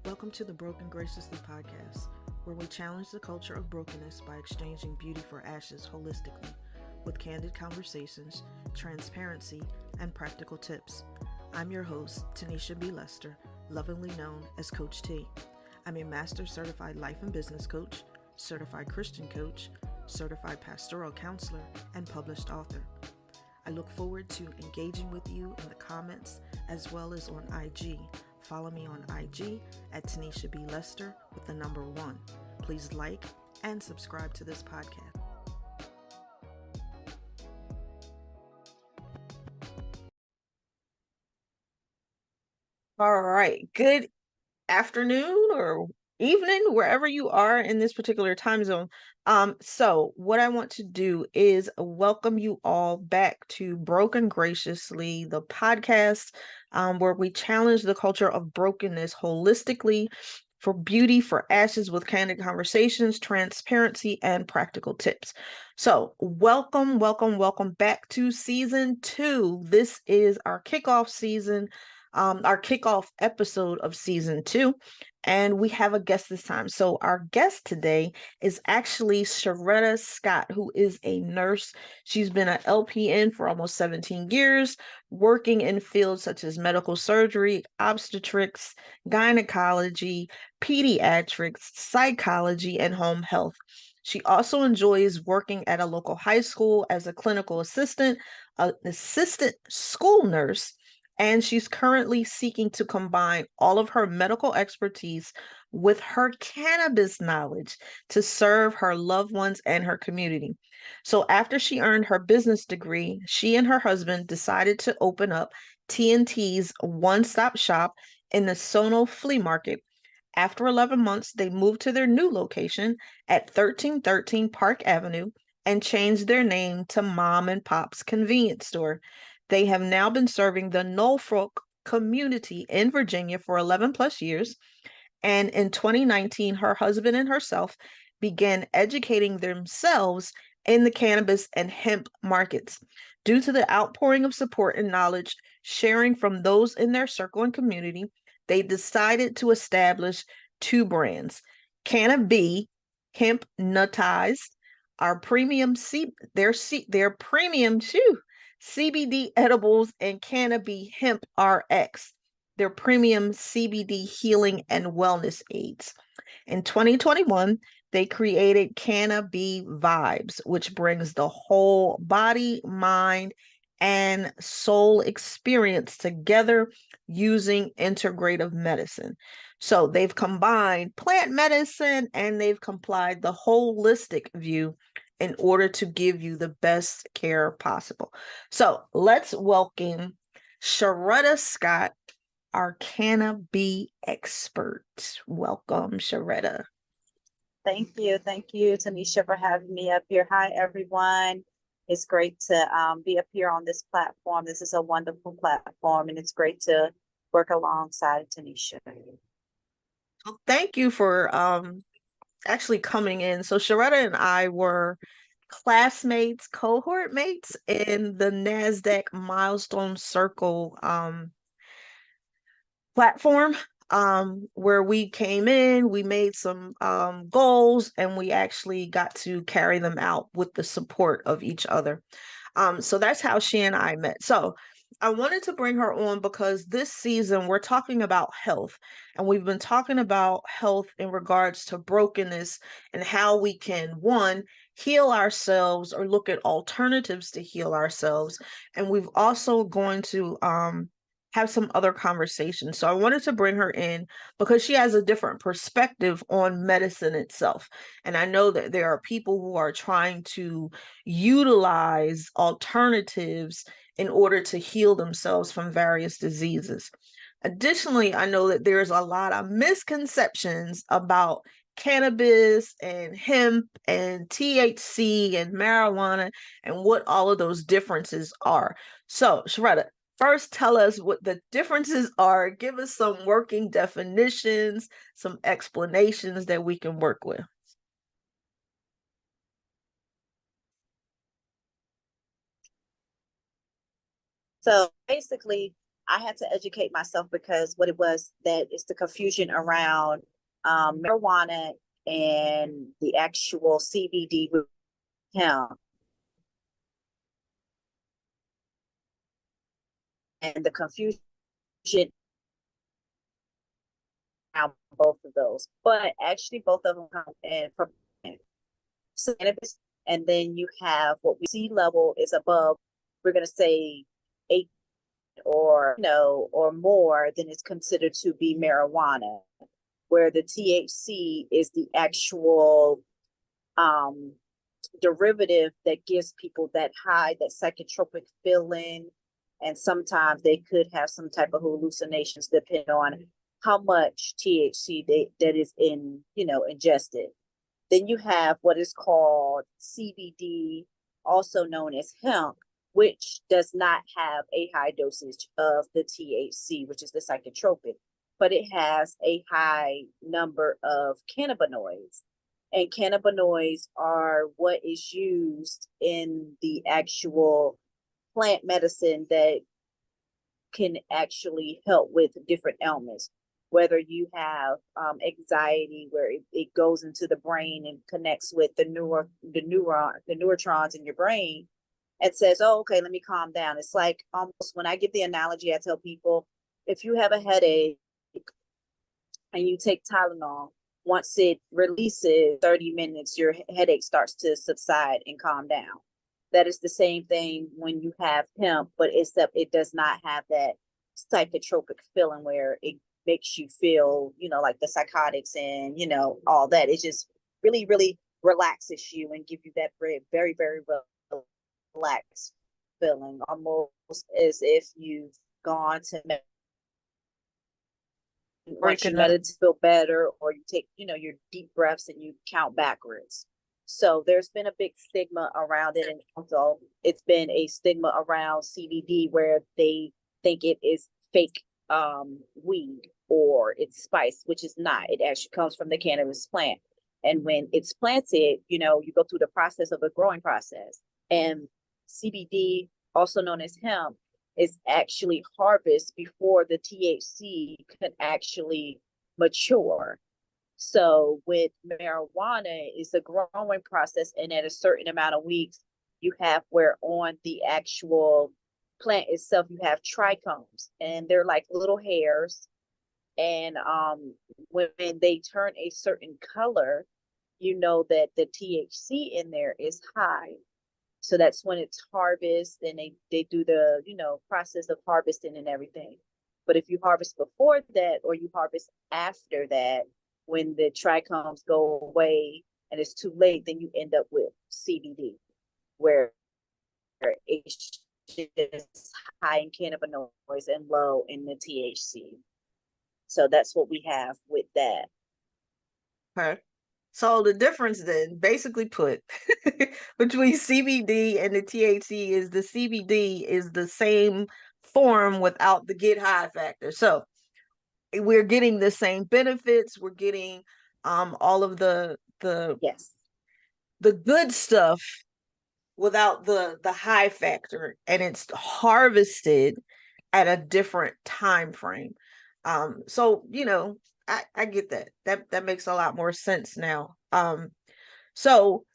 Welcome to the Broken Graciously podcast, where we challenge the culture of brokenness by exchanging beauty for ashes holistically, with candid conversations, transparency, and practical tips. I'm your host, Tanisha B. Lester, lovingly known as Coach T. I'm a Master Certified Life and Business Coach, Certified Christian Coach, Certified Pastoral Counselor, and published author. I look forward to engaging with you in the comments as well as on IG. Follow me on IG at Tanisha B. Lester with the number 1. Please like and subscribe to this podcast. All right. Good afternoon or evening, wherever you are in this particular time zone. So what I want to do is welcome you all back to Broken Graciously, the podcast, where we challenge the culture of brokenness holistically for beauty for ashes with candid conversations, transparency, and practical tips. So welcome back to season 2. This is our kickoff season. Our kickoff episode of season 2, and we have a guest this time. So our guest today is actually Sharetta Scott, who is a nurse. She's been an LPN for almost 17 years, working in fields such as medical surgery, obstetrics, gynecology, pediatrics, psychology, and home health. She also enjoys working at a local high school as a clinical assistant, an assistant school nurse, and she's currently seeking to combine all of her medical expertise with her cannabis knowledge to serve her loved ones and her community. So after she earned her business degree, she and her husband decided to open up T&T's one-stop shop in the Sono Flea Market. After 11 months, they moved to their new location at 1313 Park Avenue and changed their name to Mom and Pop's Convenience Store. They have now been serving the Norfolk community in Virginia for 11 plus years. And in 2019, her husband and herself began educating themselves in the cannabis and hemp markets. Due to the outpouring of support and knowledge sharing from those in their circle and community, they decided to establish 2 brands, Cannabi, hemp nutized, our premium their premium CBD edibles, and Cannabi Hemp RX, their premium CBD healing and wellness aids. In 2021, they created Cannabi Vibes, which brings the whole body, mind, and soul experience together using integrative medicine. So they've combined plant medicine and they've complied the holistic view in order to give you the best care possible. So let's welcome Sharetta Scott, our Cannabi expert. Welcome, Sharetta. Thank you, Tanisha, for having me up here. Hi, everyone. It's great to be up here on this platform. This is a wonderful platform, and it's great to work alongside Tanisha. Well, thank you for actually coming in. So Sharetta and I were classmates, cohort mates in the NASDAQ Milestone Circle platform, where we came in, we made some goals, and we actually got to carry them out with the support of each other. So that's how she and I met. So I wanted to bring her on because this season we're talking about health, and we've been talking about health in regards to brokenness and how we can, one, heal ourselves or look at alternatives to heal ourselves. And we've also going to have some other conversations. So I wanted to bring her in because she has a different perspective on medicine itself. And I know that there are people who are trying to utilize alternatives in order to heal themselves from various diseases. Additionally, I know that there's a lot of misconceptions about cannabis and hemp and THC and marijuana and what all of those differences are. So, Sharetta, first tell us what the differences are. Give us some working definitions, some explanations that we can work with. So basically, I had to educate myself because what it was that is the confusion around marijuana and the actual CBD with hemp, and the confusion around both of those. But actually, both of them come in from cannabis, and then you have what we see level is above. We're going to say 8 or or more, then it's considered to be marijuana, where the THC is the actual um, derivative that gives people that high, that psychotropic feeling. And sometimes they could have some type of hallucinations depending on how much THC that is ingested. Then you have what is called CBD, also known as hemp, which does not have a high dosage of the THC, which is the psychotropic, but it has a high number of cannabinoids. And cannabinoids are what is used in the actual plant medicine that can actually help with different ailments. Whether you have anxiety, where it goes into the brain and connects with the neurons in your brain, and says, "Oh, okay, let me calm down." It's like almost when I give the analogy, I tell people, if you have a headache and you take Tylenol, once it releases 30 minutes, your headache starts to subside and calm down. That is the same thing when you have hemp, but except it does not have that psychotropic feeling where it makes you feel, like the psychotics and, all that. It just really, really relaxes you and give you that very, very, very relaxed feeling, almost as if you've gone to once you Breaking up. meditate to feel better, or you take, your deep breaths and you count backwards. So there's been a big stigma around it, and also it's been a stigma around CBD where they think it is fake weed or it's spice, which is not. It actually comes from the cannabis plant. And when it's planted, you go through the process of the growing process. And CBD, also known as hemp, is actually harvested before the THC can actually mature. So with marijuana, it's a growing process, and at a certain amount of weeks, you have where on the actual plant itself, you have trichomes, and they're like little hairs. And when they turn a certain color, you know that the THC in there is high. So that's when it's harvest, and they do the process of harvesting and everything. But if you harvest before that or you harvest after that, when the trichomes go away and it's too late, then you end up with CBD, where it's just high in cannabinoids and low in the THC. So that's what we have with that. Okay. So the difference then, basically put, between CBD and the THC is the CBD is the same form without the get high factor. So we're getting the same benefits, we're getting all of Yes. the good stuff without the high factor, and it's harvested at a different time frame. So I get that. That makes a lot more sense now. So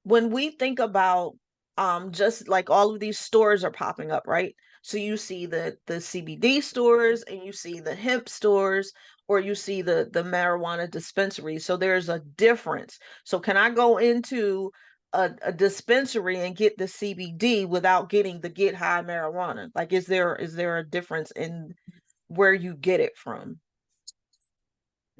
when we think about just like all of these stores are popping up, right? So you see the CBD stores and you see the hemp stores, or you see the marijuana dispensary. So there's a difference. So can I go into a dispensary and get the CBD without getting the get high marijuana? Like is there a difference in where you get it from?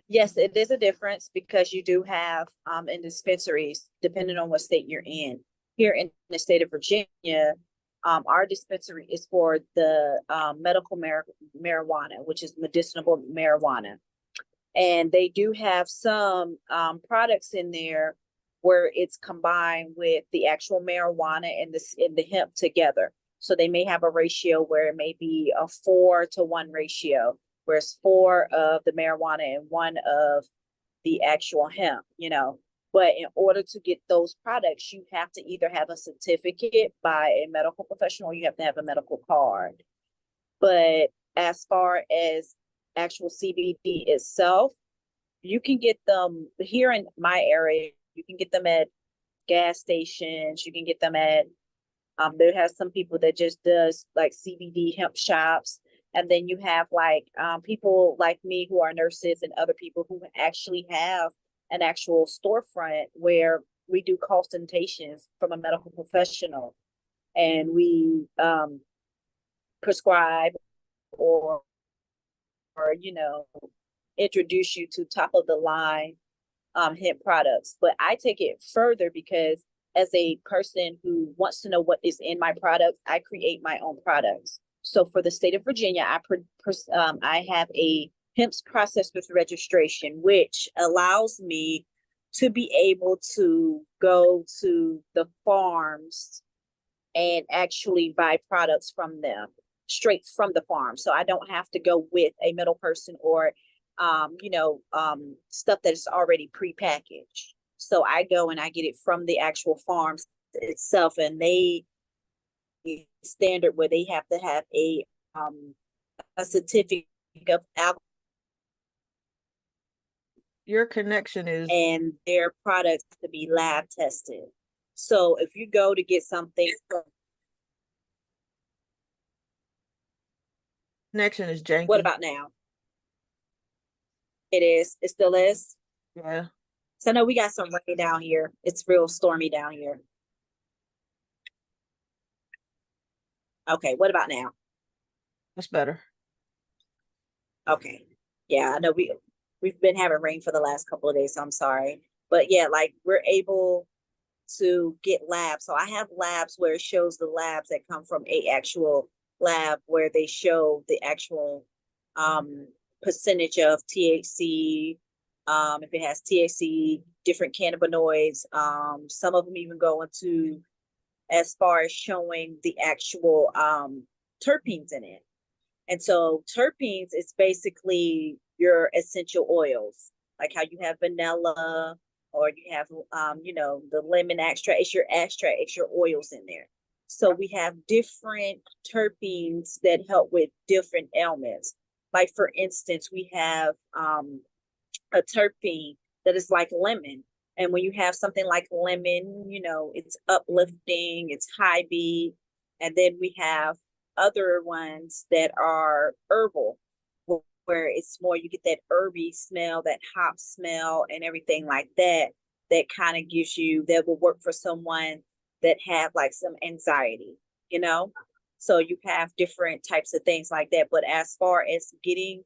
Yes, it is a difference because you do have in dispensaries, depending on what state you're in. Here in the state of Virginia, our dispensary is for the medical marijuana, which is medicinal marijuana. And they do have some products in there where it's combined with the actual marijuana and the hemp together. So they may have a ratio where it may be a 4-to-1 ratio, where it's 4 of the marijuana and 1 of the actual hemp. But in order to get those products, you have to either have a certificate by a medical professional or you have to have a medical card. But as far as actual CBD itself, you can get them here in my area. You can get them at gas stations. You can get them at there has some people that just does like CBD hemp shops. And then you have like people like me who are nurses and other people who actually have an actual storefront where we do consultations from a medical professional and we prescribe or or introduce you to top of the line hemp products. But I take it further because as a person who wants to know what is in my products, I create my own products. So for the state of Virginia, I have a hemp processors registration, which allows me to be able to go to the farms and actually buy products from them straight from the farm. So I don't have to go with a middle person or stuff that is already prepackaged. So I go and I get it from the actual farms itself, and they standard where they have to have a certificate of alcohol Your connection is and their products to be lab tested. So if you go to get something from, connection is what janky. about now? It still is. Yeah, So I know we got some rain down here. It's real stormy down here. Okay, what about now? that's better. Okay. Yeah, I know we've been having rain for the last couple of days, so I'm sorry. But yeah, like we're able to get labs. So I have labs where it shows the labs that come from a actual lab where they show the actual um percentage of THC, if it has THC, different cannabinoids. Some of them even go into as far as showing the actual terpenes in it. And so terpenes is basically your essential oils, like how you have vanilla or you have, the lemon extract. It's your oils in there. So we have different terpenes that help with different ailments. Like for instance, we have a terpene that is like lemon. And when you have something like lemon, it's uplifting, it's high beat. And then we have other ones that are herbal, where it's more you get that herby smell, that hop smell, and everything like that. That kind of gives you that will work for someone that have like some anxiety, you know. So you have different types of things like that. But as far as getting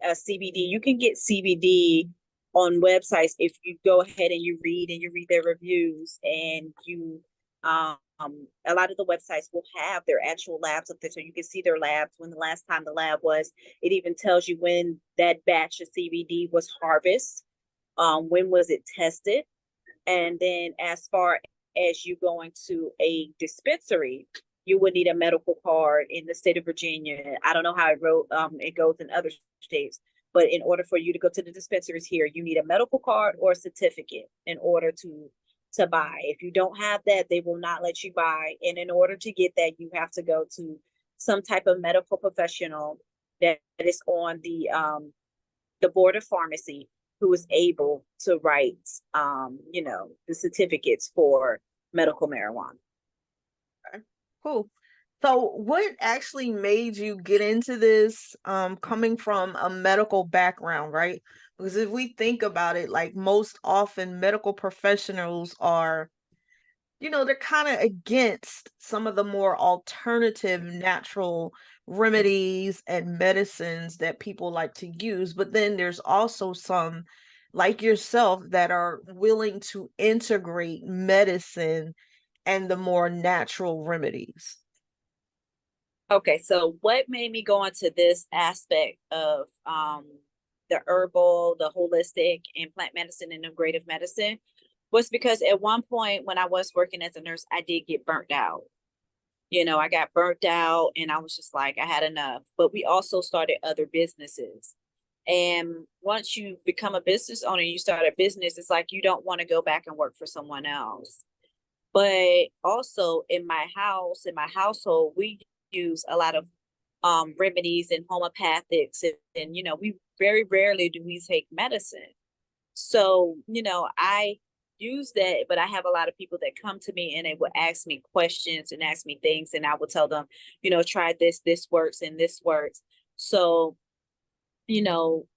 CBD, you can get CBD on websites if you go ahead and you read their reviews and you a lot of the websites will have their actual labs up there so you can see their labs when the last time the lab was. It even tells you when that batch of CBD was harvested, when was it tested, and then as far as you going to a dispensary, you would need a medical card in the state of Virginia. I don't know how it goes in other states, but in order for you to go to the dispensaries here, you need a medical card or a certificate in order to buy. If you don't have that, they will not let you buy. And in order to get that, you have to go to some type of medical professional that is on the board of pharmacy who is able to write the certificates for medical marijuana. Okay, cool. So, what actually made you get into this, coming from a medical background, right? Because if we think about it, like most often medical professionals are, they're kind of against some of the more alternative natural remedies and medicines that people like to use. But then there's also some, like yourself, that are willing to integrate medicine and the more natural remedies. Okay, so what made me go into this aspect of the herbal, the holistic, and plant medicine and integrative medicine was because at one point when I was working as a nurse, I did get burnt out. I got burnt out and I was just like, I had enough. But we also started other businesses. And once you become a business owner, you start a business, it's like you don't want to go back and work for someone else. But also in my household, we use a lot of remedies and homeopathics, and we very rarely do we take medicine. So, I use that, but I have a lot of people that come to me and they will ask me questions and ask me things, and I will tell them, try this, this works, and this works. So,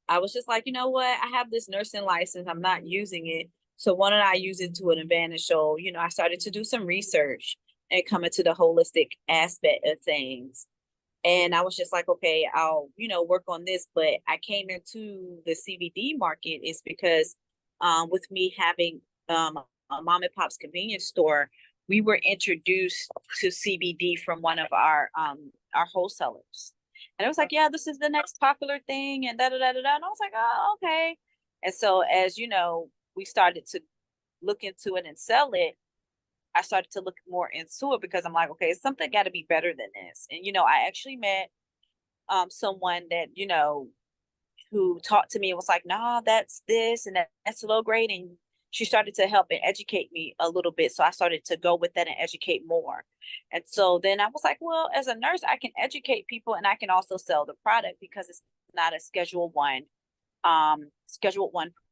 I was just like, you know what? I have this nursing license, I'm not using it. So why don't I use it to an advantage? So, I started to do some research and come into the holistic aspect of things. And I was just like, okay, I'll, work on this. But I came into the CBD market is because with me having a mom and pop's convenience store, we were introduced to CBD from one of our wholesalers. And it was like, yeah, this is the next popular thing, and da da da da da. And I was like, oh, okay. And so as we started to look into it and sell it, I started to look more into it because I'm like, okay, something got to be better than this. And I actually met someone that who talked to me and was like, "Nah, that's this and that's low grade." And she started to help and educate me a little bit. So I started to go with that and educate more. And so then I was like, well, as a nurse, I can educate people and I can also sell the product because it's not a schedule 1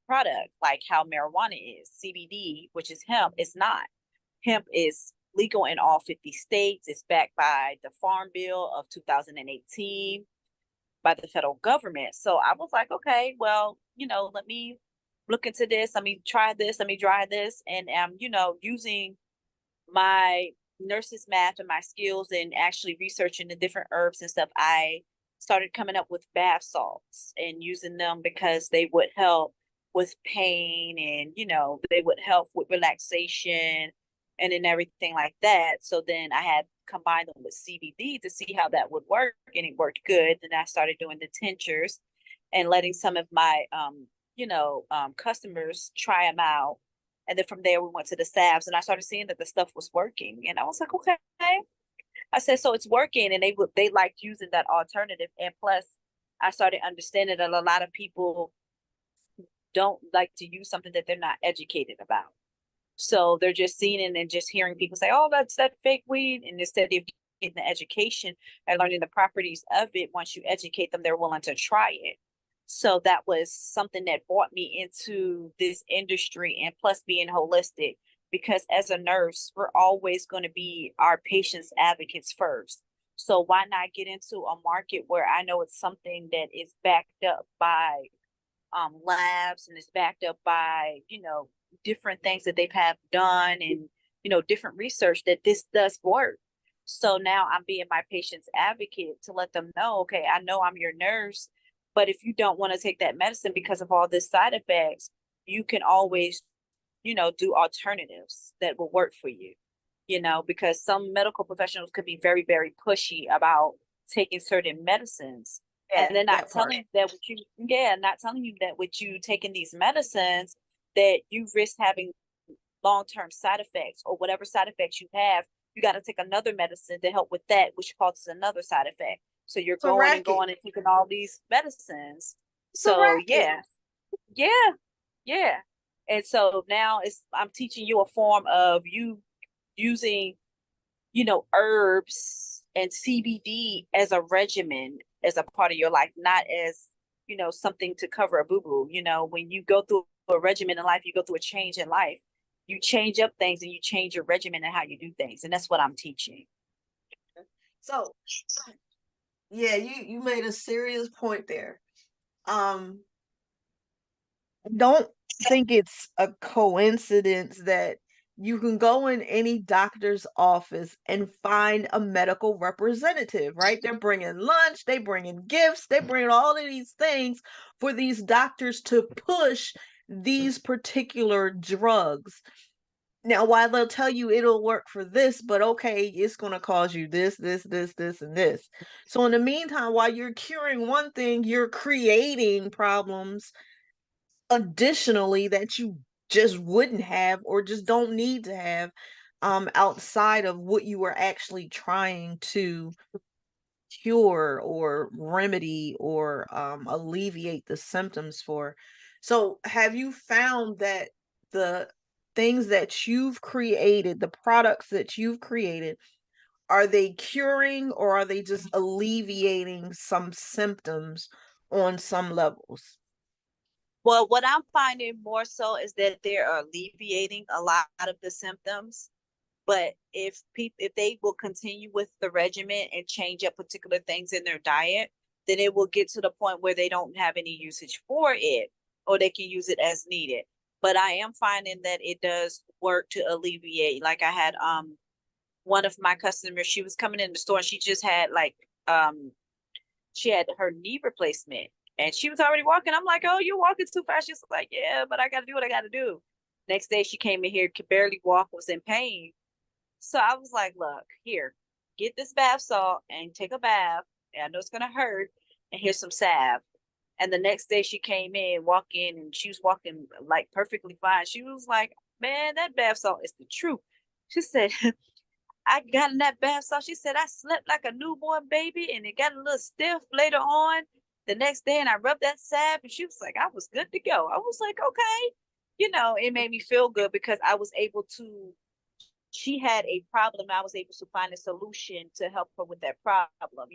product like how marijuana is. CBD, which is hemp, is not. Hemp is legal in all 50 states. It's backed by the Farm Bill of 2018 by the federal government. So I was like, okay, well, let me look into this. Let me try this. Let me try this. And using my nurse's math and my skills and actually researching the different herbs and stuff, I started coming up with bath salts and using them because they would help with pain and they would help with relaxation and then everything like that. So then I had combined them with CBD to see how that would work, and it worked good. Then I started doing the tinctures and letting some of my customers try them out. And then from there we went to the salves, and I started seeing that the stuff was working. And I was like, okay. I said, so it's working, and they liked using that alternative. And plus, I started understanding that a lot of people don't like to use something that they're not educated about. So they're just seeing it and just hearing people say, oh, that's that fake weed. And instead of getting the education and learning the properties of it, once you educate them, they're willing to try it. So that was something that brought me into this industry, and plus being holistic, because as a nurse, we're always going to be our patients' advocates first. So why not get into a market where I know it's something that is backed up by labs and it's backed up by, different things that they've have done and, different research that this does work. So now I'm being my patient's advocate to let them know, okay, I know I'm your nurse, but if you don't want to take that medicine because of all this side effects, you can always, do alternatives that will work for you, because some medical professionals could be very, very pushy about taking certain medicines. And they're not That part. telling you that with you, yeah, not telling you that with you taking these medicines, that you risk having long-term side effects, or whatever side effects you have, you got to take another medicine to help with that, which causes another side effect. So you're It's a going and racket. going and taking all these medicines. It's a So racket. yeah, yeah, yeah. And so now I'm teaching you a form of you using, herbs and CBD as a regimen, as a part of your life, not as, something to cover a boo-boo. When you go through a regimen in life, you go through a change in life. You change up things and you change your regimen and how you do things. And that's what I'm teaching. So yeah, you made a serious point there. Um, don't think it's a coincidence that you can go in any doctor's office and find a medical representative, right? They're bringing lunch, they bringing gifts, they bringing all of these things for these doctors to push these particular drugs. Now, while they'll tell you it'll work for this, but okay, it's going to cause you this, and this. So, in the meantime, while you're curing one thing, you're creating problems additionally that you just wouldn't have or just don't need to have outside of what you were actually trying to cure or remedy or alleviate the symptoms for. So have you found that the things that you've created, the products that you've created, are they curing or are they just alleviating some symptoms on some levels? Well, what I'm finding more so is that they're alleviating a lot of the symptoms. But if they will continue with the regimen and change up particular things in their diet, then it will get to the point where they don't have any usage for it, or they can use it as needed. But I am finding that it does work to alleviate. Like I had one of my customers, she was coming in the store and she just had like she had her knee replacement and she was already walking. I'm like, oh, you're walking too fast. She's like, yeah, but I got to do what I got to do. Next day, she came in here, could barely walk, was in pain. So I was like, look, here, get this bath salt and take a bath. I know it's going to hurt. And here's some salve. And the next day, she came in, walk in, and she was walking like perfectly fine. She was like, man, that bath salt is the truth. She said, I got in that bath salt. She said, I slept like a newborn baby and it got a little stiff later on the next day. And I rubbed that salve and she was like, I was good to go. I was like, okay. It made me feel good because I was able to, she had a problem. I was able to find a solution to help her with that problem.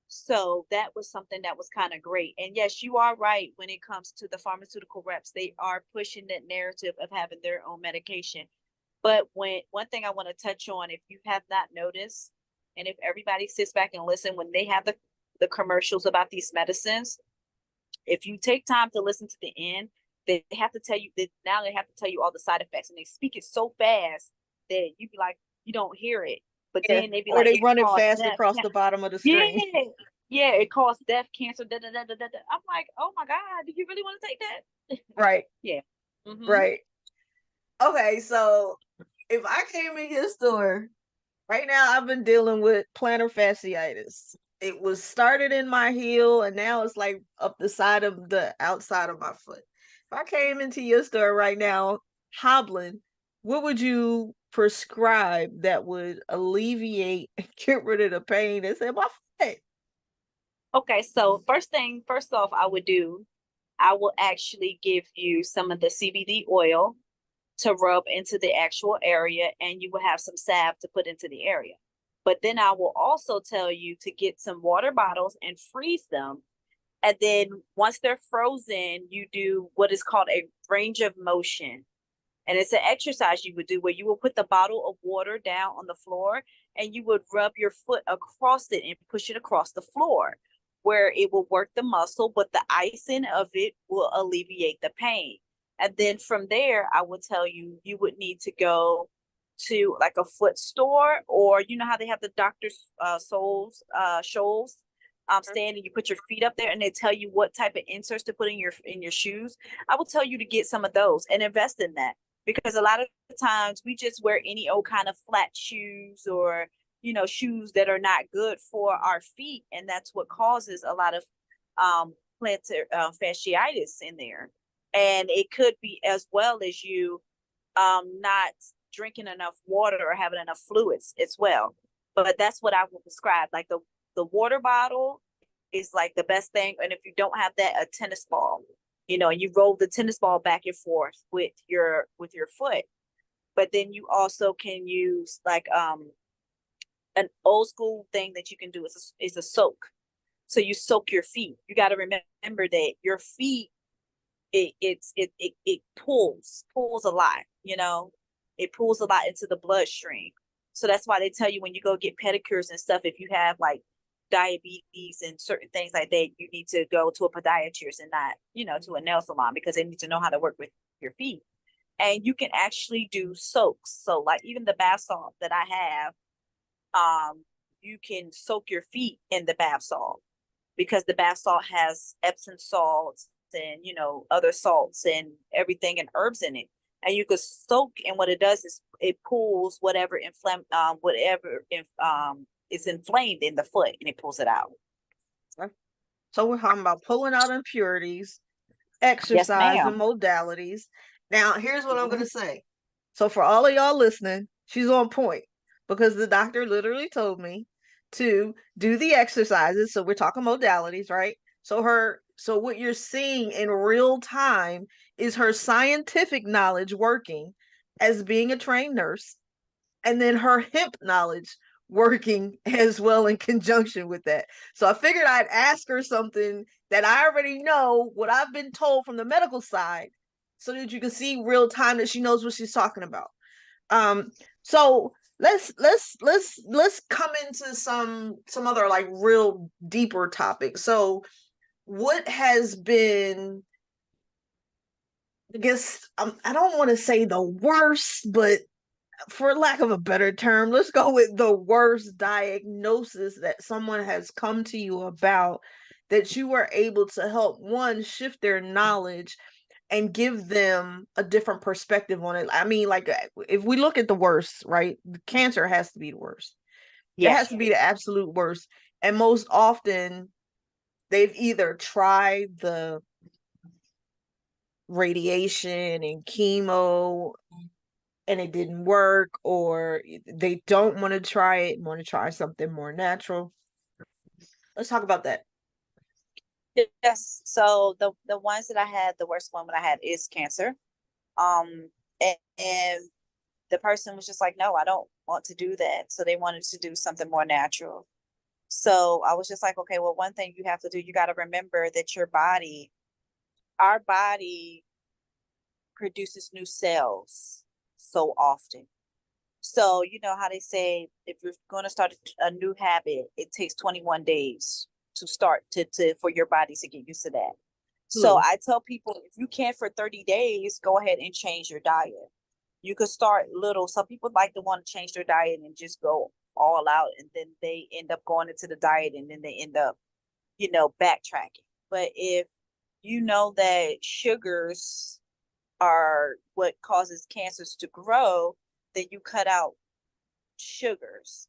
So that was something that was kind of great. And yes, you are right when it comes to the pharmaceutical reps. They are pushing that narrative of having their own medication. But one thing I want to touch on, if you have not noticed, and if everybody sits back and listen when they have the commercials about these medicines, if you take time to listen to the end, they have to tell you that now they have to tell you all the side effects, and they speak it so fast that you be like, you don't hear it. But Yeah. then they be Or like, they it run it caused fast death. across the bottom of the Yeah, screen. yeah, it caused death, cancer. Da, da, da, da, da. I'm like, oh my God, do you really want to take that? Right. Yeah. Mm-hmm. Right. Okay, so if I came in your store right now, I've been dealing with plantar fasciitis. It was started in my heel and now it's like up the side of the outside of my foot. If I came into your store right now hobbling, what would you prescribe that would alleviate and get rid of the pain that's in my foot? Okay, so first off, I will actually give you some of the CBD oil to rub into the actual area, and you will have some salve to put into the area. But then I will also tell you to get some water bottles and freeze them. And then once they're frozen, you do what is called a range of motion. And it's an exercise you would do where you will put the bottle of water down on the floor and you would rub your foot across it and push it across the floor where it will work the muscle, but the icing of it will alleviate the pain. And then from there, I would tell you, you would need to go to like a foot store, or you know how they have the doctor's shoals stand, and you put your feet up there and they tell you what type of inserts to put in your shoes. I would tell you to get some of those and invest in that, because a lot of times we just wear any old kind of flat shoes, or shoes that are not good for our feet, and that's what causes a lot of plantar fasciitis in there. And it could be as well as you not drinking enough water or having enough fluids as well. But that's what I would prescribe. Like the water bottle is like the best thing. And if you don't have that, a tennis ball, and you roll the tennis ball back and forth with your foot. But then you also can use like an old school thing that you can do is a soak. So you soak your feet. You got to remember that your feet, it pulls a lot. It pulls a lot into the bloodstream. So that's why they tell you when you go get pedicures and stuff, if you have like diabetes and certain things like that, you need to go to a podiatrist and not to a nail salon, because they need to know how to work with your feet. And you can actually do soaks. So like even the bath salt that I have, you can soak your feet in the bath salt, because the bath salt has Epsom salts and other salts and everything and herbs in it. And you could soak, and what it does is it pulls whatever is inflamed in the foot, and it pulls it out. So we're talking about pulling out impurities, Yes, exercise, and ma'am. modalities. Now, here's what I'm going Mhm. to say. So, for all of y'all listening, she's on point because the doctor literally told me to do the exercises. So, we're talking modalities, right? So what you're seeing in real time is her scientific knowledge working as being a trained nurse, and then her hemp knowledge working as well in conjunction with that. So I figured I'd ask her something that I already know, what I've been told from the medical side, so that you can see real time that she knows what she's talking about. Um, so let's come into some other like real deeper topics. So what has been, I guess, I don't want to say the worst, but for lack of a better term, let's go with the worst diagnosis that someone has come to you about, that you were able to help one shift their knowledge and give them a different perspective on it. I mean, like, if we look at the worst, right? Cancer has to be the worst. It Yeah. has to be the absolute worst. And most often, they've either tried the radiation and chemo and it didn't work, or they don't want to try it and want to try something more natural. Let's talk about that. Yes. So the ones that I had, the worst one that I had is cancer. And the person was just like, no, I don't want to do that. So they wanted to do something more natural. So I was just like, okay, well, one thing you have to do, you got to remember that our body produces new cells so often. So you know how they say if you're going to start a new habit, it takes 21 days to start to for your body to get used to that. So Absolutely. I tell people if you can for 30 days, go ahead and change your diet. You could start little. Some people like to want to change their diet and just go all out, and then they end up going into the diet and then they end up, backtracking. But if you know that sugars are what causes cancers to grow, then you cut out sugars.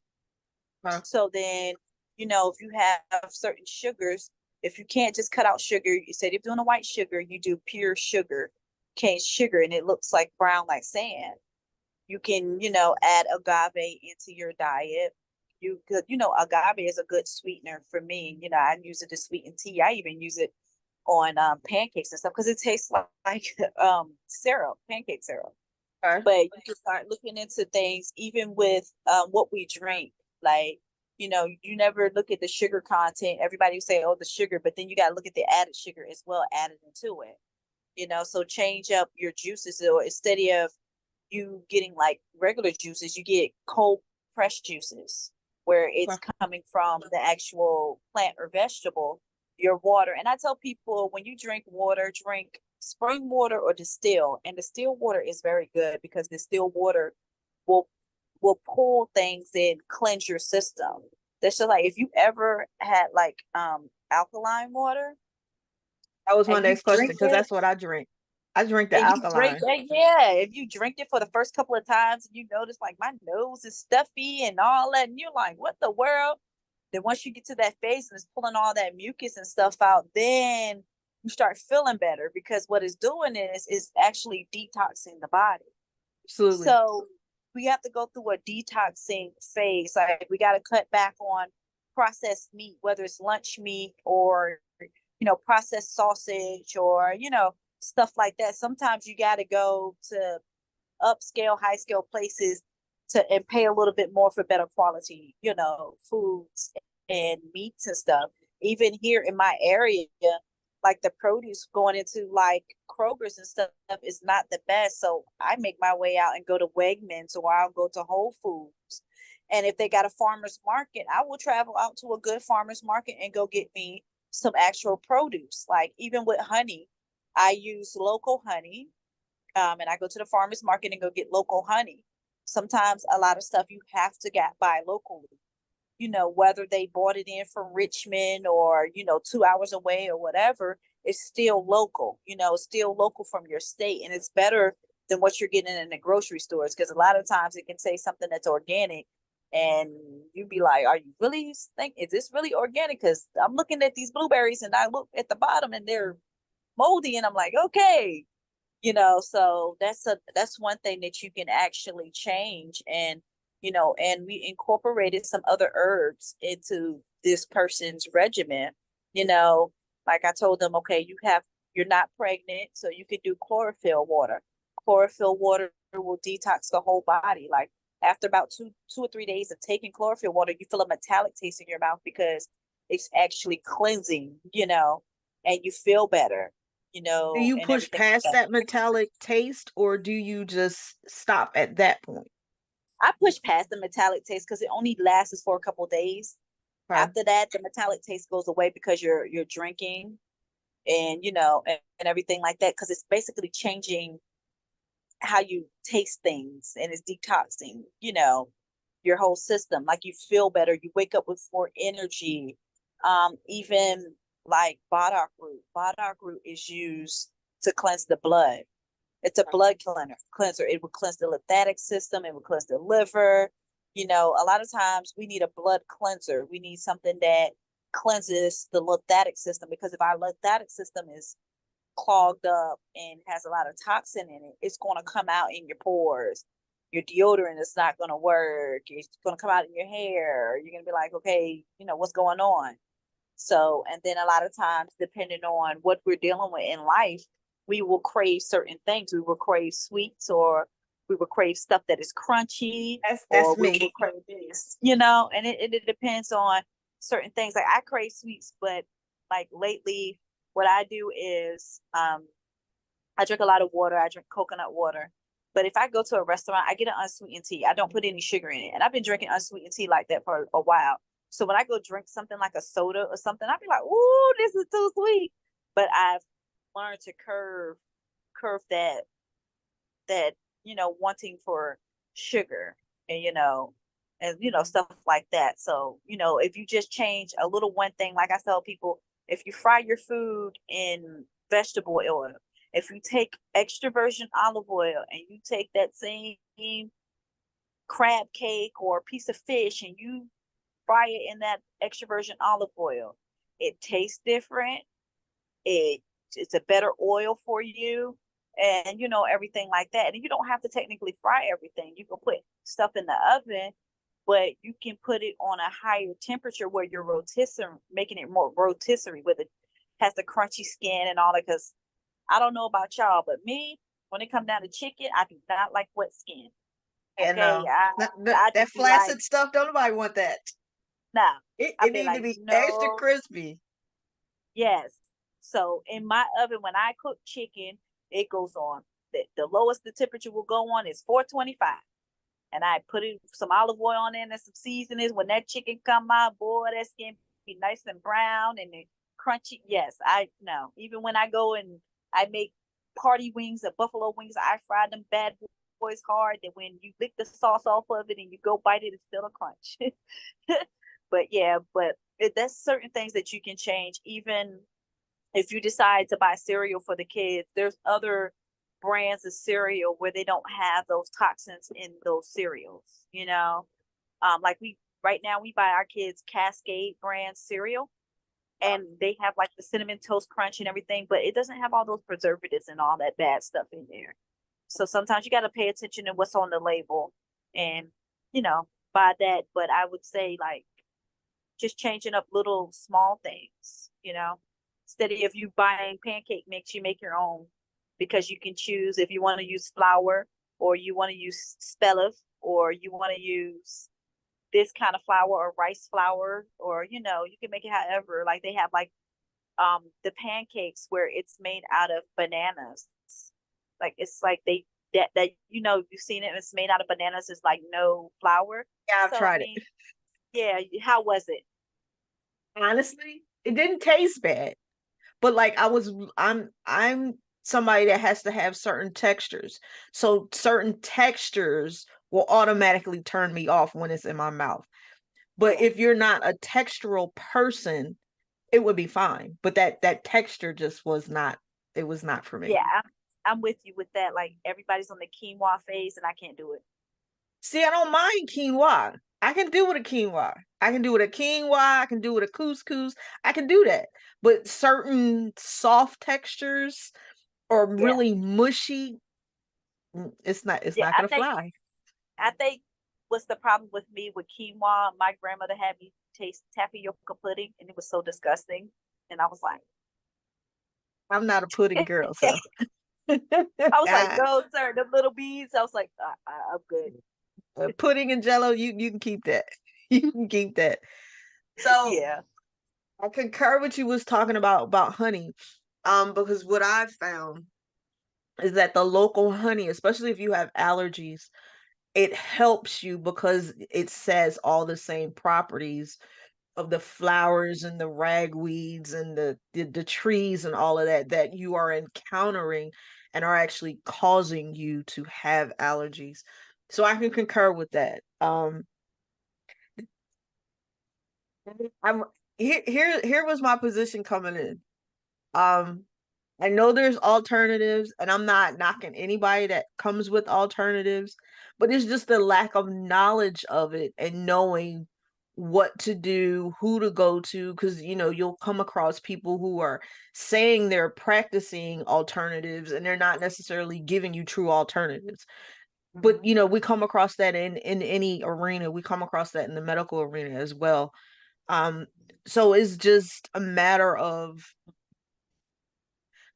Huh. So then, if you have certain sugars, if you can't just cut out sugar, you said if you're doing a white sugar, you do pure sugar, cane sugar, and it looks like brown like sand. You can, add agave into your diet. You could, agave is a good sweetener for me. I use it to sweeten tea. I even use it on pancakes and stuff because it tastes like syrup, pancake syrup. Okay. But you can start looking into things even with what we drink. Like, you never look at the sugar content. Everybody say, oh, the sugar, but then you got to look at the added sugar as well added into it. So change up your juices, or instead of you getting like regular juices, you get cold pressed juices where it's Okay. coming from the actual plant or vegetable, your water. And I tell people when you drink water, drink spring water or distill. And distilled water is very good because distilled water will will pull things and cleanse your system. That's just like if you ever had like alkaline water That was my and you next question, drink because it that's what I drink. I drink the and you drink alkaline. that, yeah, if you drink it for the first couple of times and you notice like my nose is stuffy and all that, and you're like, what the world? Then once you get to that phase and it's pulling all that mucus and stuff out, then you start feeling better because what it's doing is actually detoxing the body. Absolutely. So we have to go through a detoxing phase. Like we got to cut back on processed meat, whether it's lunch meat or processed sausage or stuff like that. Sometimes you got to go to upscale, high scale places to and pay a little bit more for better quality, foods and meats and stuff. Even here in my area, like the produce going into like Kroger's and stuff is not the best. So I make my way out and go to Wegmans or I'll go to Whole Foods. And if they got a farmer's market, I will travel out to a good farmer's market and go get me some actual produce. Like even with honey, I use local honey, and I go to the farmer's market and go get local honey. Sometimes a lot of stuff you have to get buy locally. Whether they bought it in from Richmond or 2 hours away or whatever, it's still local. Still local from your state, and it's better than what you're getting in the grocery stores because a lot of times it can say something that's organic, and you'd be like, "Are you really think is this really organic?" Because I'm looking at these blueberries and I look at the bottom and they're moldy, and I'm like, "Okay, so that's one thing that you can actually change. And and we incorporated some other herbs into this person's regimen. you know like I told them, okay, you're not pregnant, so you could do chlorophyll water. Chlorophyll water will detox the whole body. Like After about two or 3 days of taking chlorophyll water, you feel a metallic taste in your mouth because it's actually cleansing, and you feel better, Do you and push everything like past that. that metallic taste, or do you just stop at that point? I push past the metallic taste because it only lasts for a couple of days. Okay. After that, the metallic taste goes away because you're drinking, and and everything like that, because it's basically changing how you taste things, and it's detoxing, your whole system. Like, you feel better, you wake up with more energy. Even like Bodoc root is used to cleanse the blood. It's a blood cleanser. It will cleanse the lymphatic system. It will cleanse the liver. A lot of times we need a blood cleanser. We need something that cleanses the lymphatic system, because if our lymphatic system is clogged up and has a lot of toxin in it, it's going to come out in your pores. Your deodorant is not going to work. It's going to come out in your hair. You're going to be like, okay, what's going on? So, and then a lot of times, depending on what we're dealing with in life, we will crave certain things. We will crave sweets, or we will crave stuff that is crunchy, That's or we me. will crave this, and it depends on certain things. Like, I crave sweets, but like lately, what I do is I drink a lot of water. I drink coconut water. But if I go to a restaurant, I get an unsweetened tea. I don't put any sugar in it. And I've been drinking unsweetened tea like that for a while. So when I go drink something like a soda or something, I'll be like, "Ooh, this is too sweet." But I've learned to curve that wanting for sugar, and stuff like that. So if you just change a little one thing, like I tell people, if you fry your food in vegetable oil, if you take extra virgin olive oil and you take that same crab cake or piece of fish and you fry it in that extra virgin olive oil, it tastes different. It's a better oil for you, and everything like that. And you don't have to technically fry everything. You can put stuff in the oven, but you can put it on a higher temperature where you're rotisserie, making it more rotisserie, with it has the crunchy skin and all that. Because I don't know about y'all, but me, when it comes down to chicken, I do not like wet skin. Yeah, Okay, no. I I That just be like, flaccid stuff, don't nobody want that. nah. It I be need to like, be extra no. crispy. Yes. So in my oven, when I cook chicken, it goes on. The lowest the temperature will go on is 425. And I put some olive oil on there and some seasonings. When that chicken come out, boy, that skin be nice and brown and crunchy. Yes, I know. Even when I go and I make party wings or buffalo wings, I fry them bad boys hard. That when you lick the sauce off of it and you go bite it, it's still a crunch. But yeah, that's certain things that you can change. Even if you decide to buy cereal for the kids, there's other brands of cereal where they don't have those toxins in those cereals. Like, we right now we buy our kids Cascade brand cereal, and they have like the cinnamon toast crunch and everything, but it doesn't have all those preservatives and all that bad stuff in there. So sometimes you got to pay attention to what's on the label, and buy that. But I would say, like, just changing up little small things. Instead of you buying pancake mix, you make your own, because you can choose if you want to use flour, or you want to use spelling, or you want to use this kind of flour or rice flour, or you can make it however. Like, they have like the pancakes where it's made out of bananas. Like, it's like that you've seen it, it's made out of bananas. It's like no flour. Yeah, I've So I tried it. mean, yeah, how was it? Honestly, it didn't taste bad. But like I'm somebody that has to have certain textures. So certain textures will automatically turn me off when it's in my mouth. But Yeah. if you're not a textural person, it would be fine. But that texture just was not, it was not for me. Yeah, I'm with you with that. Like, everybody's on the quinoa phase, and I can't do it. See, I don't mind quinoa. I can do with a quinoa. I can do with a quinoa. I can do with a couscous. I can do that. But certain soft textures or Yeah, really mushy, it's yeah. not I gonna think fly. I think what's the problem with me with quinoa? My grandmother had me taste tapioca pudding, and it was so disgusting. And I was like, I'm not a pudding girl, so I was like, I, no, sir, the little beads. I was like, I'm good. Pudding and Jello, you can keep that. You can keep that. So Yeah. I concur with you was talking about honey, because what I've found is that the local honey, especially if you have allergies, it helps you because it says all the same properties of the flowers and the ragweeds and the trees and all of that that you are encountering and are actually causing you to have allergies. So I can concur with that. I'm here was my position coming in. Um, I know there's alternatives, and I'm not knocking anybody that comes with alternatives, but it's just the lack of knowledge of it and knowing what to do, who to go to, because you'll come across people who are saying they're practicing alternatives and they're not necessarily giving you true alternatives. But Mhm. we come across that in any arena. We come across that in the medical arena as well. Um, so it's just a matter of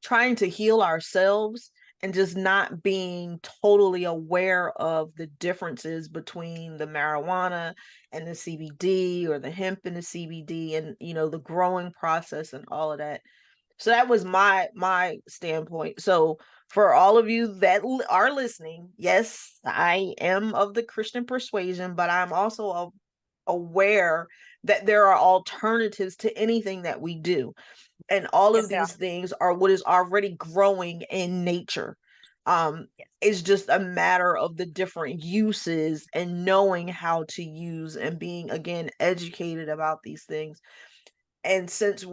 trying to heal ourselves and just not being totally aware of the differences between the marijuana and the CBD or the hemp and the CBD and the growing process and all of that. So that was my standpoint. So for all of you that are listening, yes, I am of the Christian persuasion, but I'm also aware that there are alternatives to anything that we do, and all of Yes, there are. these things are what is already growing in nature. um Yes. it's just a matter of the different uses and knowing how to use and being again educated about these things. And since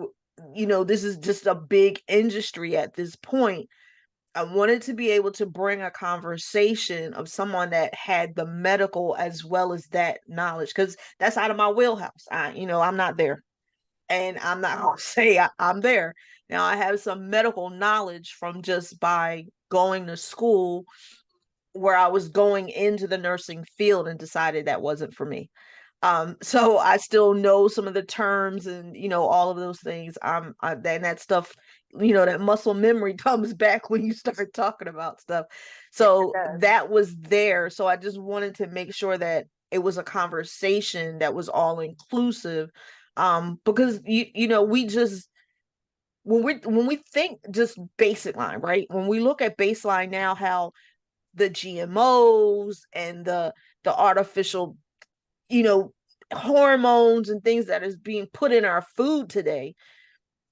this is just a big industry at this point, I wanted to be able to bring a conversation of someone that had the medical as well as that knowledge, because that's out of my wheelhouse. I'm not there, and I'm not going to say I'm there. Now, I have some medical knowledge from just by going to school, where I was going into the nursing field and decided that wasn't for me. So I still know some of the terms and all of those things. And that stuff, that muscle memory comes back when you start talking about stuff. Yes, it So does. that was there. So I just wanted to make sure that it was a conversation that was all inclusive. Because we just when we think just baseline, right? When we look at baseline now, how the GMOs and the artificial, you know, hormones and things that is being put in our food today,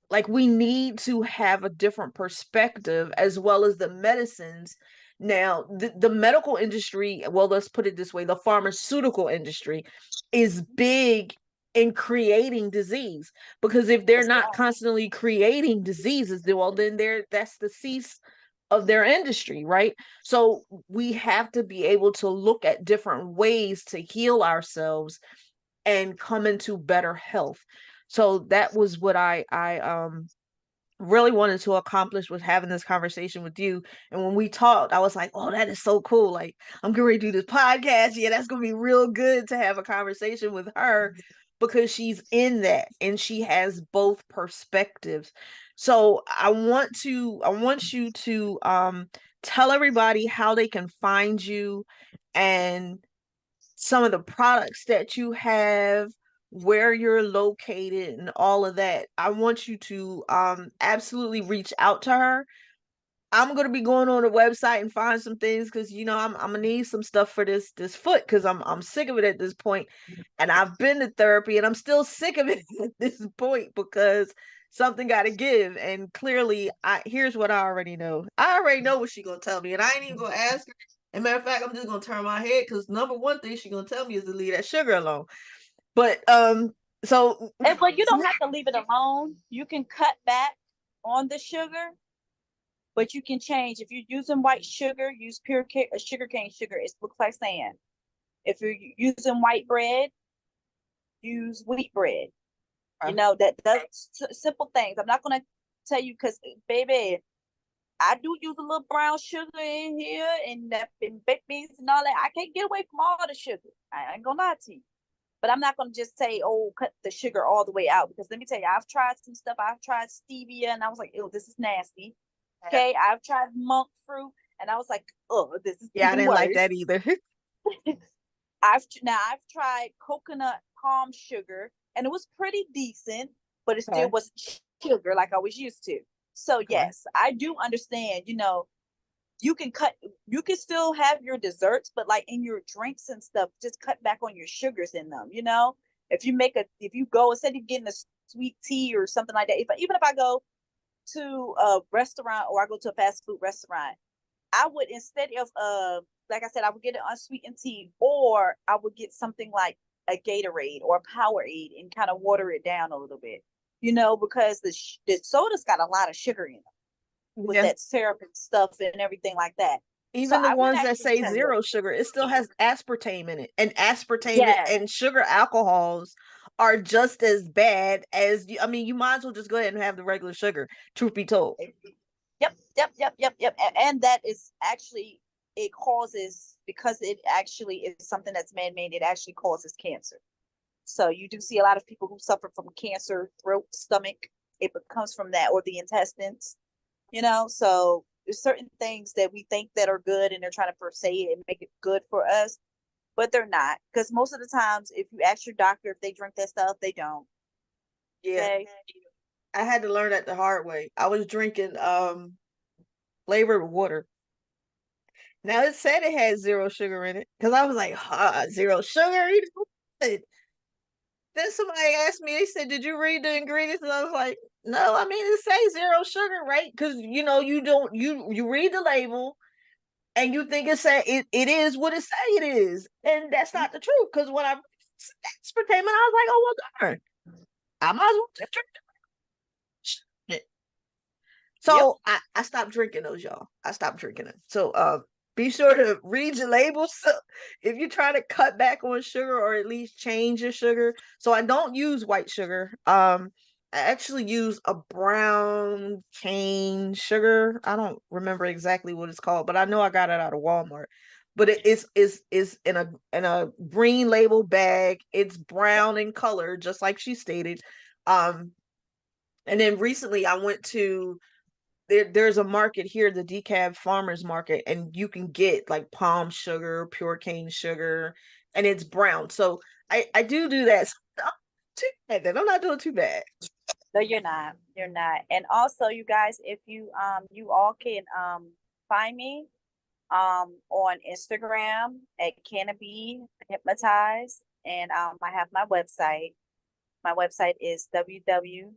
like we need to have a different perspective as well as the medicines. Now, the medical industry, well, let's put it this way, the pharmaceutical industry is big in creating disease, because if they're Yes, they not are. constantly creating diseases, then well, then that's the cease of their industry, right? So we have to be able to look at different ways to heal ourselves and come into better health. So that was what I really wanted to accomplish with having this conversation with you. And when we talked, I was like, oh, that is so cool. Like, I'm going to do this podcast. Yeah, that's going to be real good to have a conversation with her, because she's in that and she has both perspectives. So I want you to tell everybody how they can find you and some of the products that you have, where you're located, and all of that. I want you to absolutely reach out to her. I'm gonna be going on the website and find some things, because I'm gonna need some stuff for this foot, because I'm sick of it at this point. And I've been to therapy and I'm still sick of it at this point, because something gotta give. And clearly here's what I already know. I already know what she's gonna tell me, and I ain't even gonna ask her. As a matter of fact, I'm just gonna turn my head, because number one thing she's gonna tell me is to leave that sugar alone. But so And but you don't have to leave it alone. You can cut back on the sugar, but you can change. If you're using white sugar, use pure sugar cane sugar. It looks like sand. If you're using white bread, use wheat bread. That's simple things. I'm not gonna tell you because, baby, I do use a little brown sugar in here and that and baked beans and all that. I can't get away from all the sugar. I ain't gonna lie to you. But I'm not gonna just say, oh, cut the sugar all the way out, because let me tell you, I've tried some stuff. I've tried stevia and I was like, oh, this is nasty. Okay, I've tried monk fruit and I was like, oh, this is yeah, I even didn't like worse. that either. I've tried coconut palm sugar, and it was pretty decent, but it still Okay. wasn't sugar like I was used to. So Okay. yes, I do understand. You can cut, you can still have your desserts, but like in your drinks and stuff, just cut back on your sugars in them. If you go instead of getting a sweet tea or something like that, even if I go to a restaurant or I go to a fast food restaurant, I would, instead of like I said, I would get an unsweetened tea, or I would get something like a Gatorade or a Powerade and kind of water it down a little bit, because the soda's got a lot of sugar in it with Yeah. that syrup and stuff and everything like that. So Even the I would ones that actually say tell you, zero sugar, it still has aspartame in it. And aspartame yes, and sugar alcohols are just as bad as I mean, you might as well just go ahead and have the regular sugar, truth be told. yep, yep, yep, yep, yep, and that is actually, it causes, because it actually is something that's man-made. It actually causes cancer. So you do see a lot of people who suffer from cancer, throat, stomach. It comes from that, or the intestines. So there's certain things that we think that are good, and they're trying to per se it and make it good for us, but they're not. Because most of the times, if you ask your doctor if they drink that stuff, they don't. Yeah. Okay. I had to learn that the hard way. I was drinking flavored water. Now it said it had zero sugar in it because I was like, zero sugar. What? Then somebody asked me, they said, "Did you read the ingredients?" And I was like, "No, I mean it says zero sugar, right?" Because you don't you read the label and you think it is what it say it is, and that's not the truth. Because when I aspartame, and I was like, "Oh well, darn, I might as well just drink it." Yep. So I stopped drinking those, y'all. I stopped drinking them. So be sure to read your labels. So if you're trying to cut back on sugar or at least change your sugar. So I don't use white sugar. I actually use a brown cane sugar. I don't remember exactly what it's called, but I know I got it out of Walmart. But it is in a green label bag. It's brown in color, just like she stated. Um, and then recently I went to there's a market here, the Decab Farmers Market, and you can get like palm sugar, pure cane sugar, and it's brown. So I do that. So I'm not too bad then. I'm not doing too bad. No, you're not. You're not. And also, you guys, if you all can find me on Instagram at Canopy Hypnotize, and I have my website. My website is www.canopyhypnotize.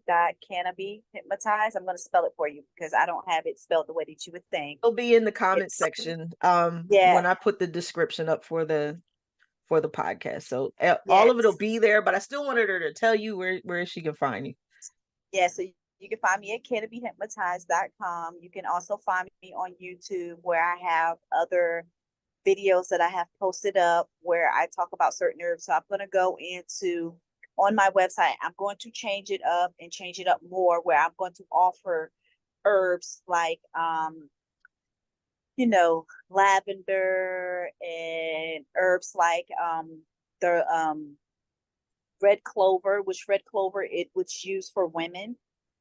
I'm going to spell it for you because I don't have it spelled the way that you would think. It'll be in the comment It's section yeah, when I put the description up for the podcast. So all of it'll yes, be there, but I still wanted her to tell you where she can find you. yeah. So you can find me at canopyhypnotize.com. You can also find me on YouTube, where I have other videos that I have posted up where I talk about certain herbs. So I'm going to go into on my website. I'm going to change it up and change it up more, where I'm going to offer herbs like lavender, and herbs like the red clover, which used for women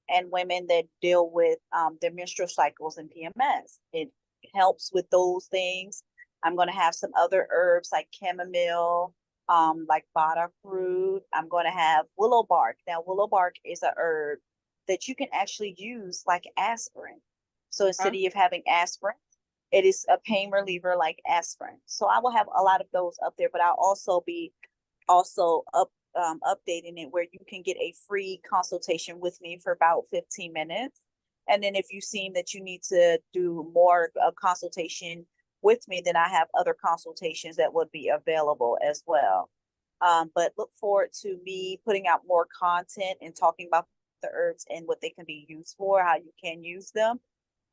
and women that deal with their menstrual cycles and PMS. It helps with those things. I'm going to have some other herbs like chamomile, like bata fruit. I'm going to have willow bark. Now, willow bark is a herb that you can actually use like aspirin. So instead Huh? of having aspirin, it is a pain reliever like aspirin. So I will have a lot of those up there, but I'll also be updating it where you can get a free consultation with me for about 15 minutes. And then if you seem that you need to do more consultation with me, then I have other consultations that would be available as well. But look forward to me putting out more content and talking about the herbs and what they can be used for, how you can use them,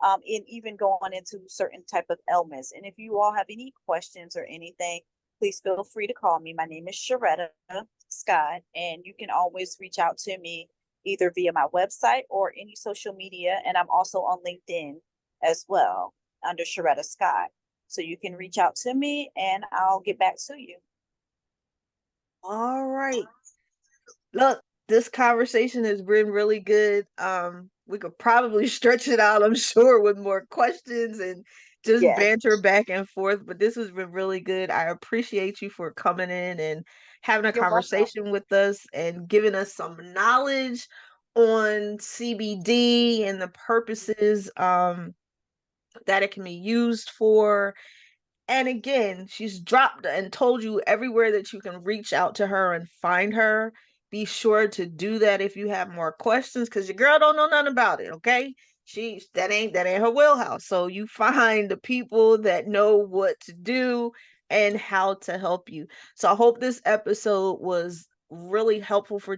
and even going into certain type of ailments. And if you all have any questions or anything, please feel free to call me. My name is Sharetta Scott, and you can always reach out to me either via my website or any social media. And I'm also on LinkedIn as well under Sharetta Scott. So you can reach out to me and I'll get back to you. All right. Look, this conversation has been really good. We could probably stretch it out, I'm sure, with more questions and just Yes, banter back and forth, but this has been really good. I appreciate you for coming in and having a you're welcome. conversation with us and giving us some knowledge on CBD and the purposes that it can be used for. And again, she's dropped and told you everywhere that you can reach out to her and find her. Be sure to do that if you have more questions, because your girl don't know nothing about it, okay? She that ain't her wheelhouse. So you find the people that know what to do and how to help you. So I hope this episode was really helpful for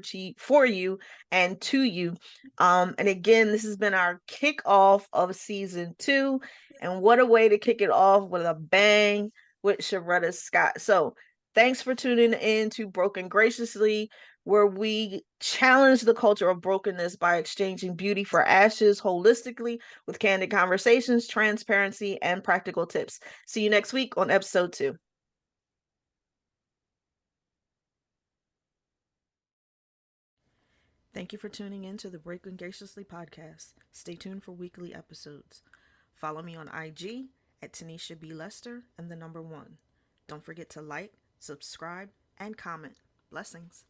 you and to you. And again, this has been our kickoff of season 2. And what a way to kick it off with a bang with Sharetta Scott. So thanks for tuning in to Broken Graciously, where we challenge the culture of brokenness by exchanging beauty for ashes holistically with candid conversations, transparency, and practical tips. See you next week on episode 2. Thank you for tuning in to the Broken Graciously podcast. Stay tuned for weekly episodes. Follow me on IG at Tanisha B. Lester and the number 1. Don't forget to like, subscribe, and comment. Blessings.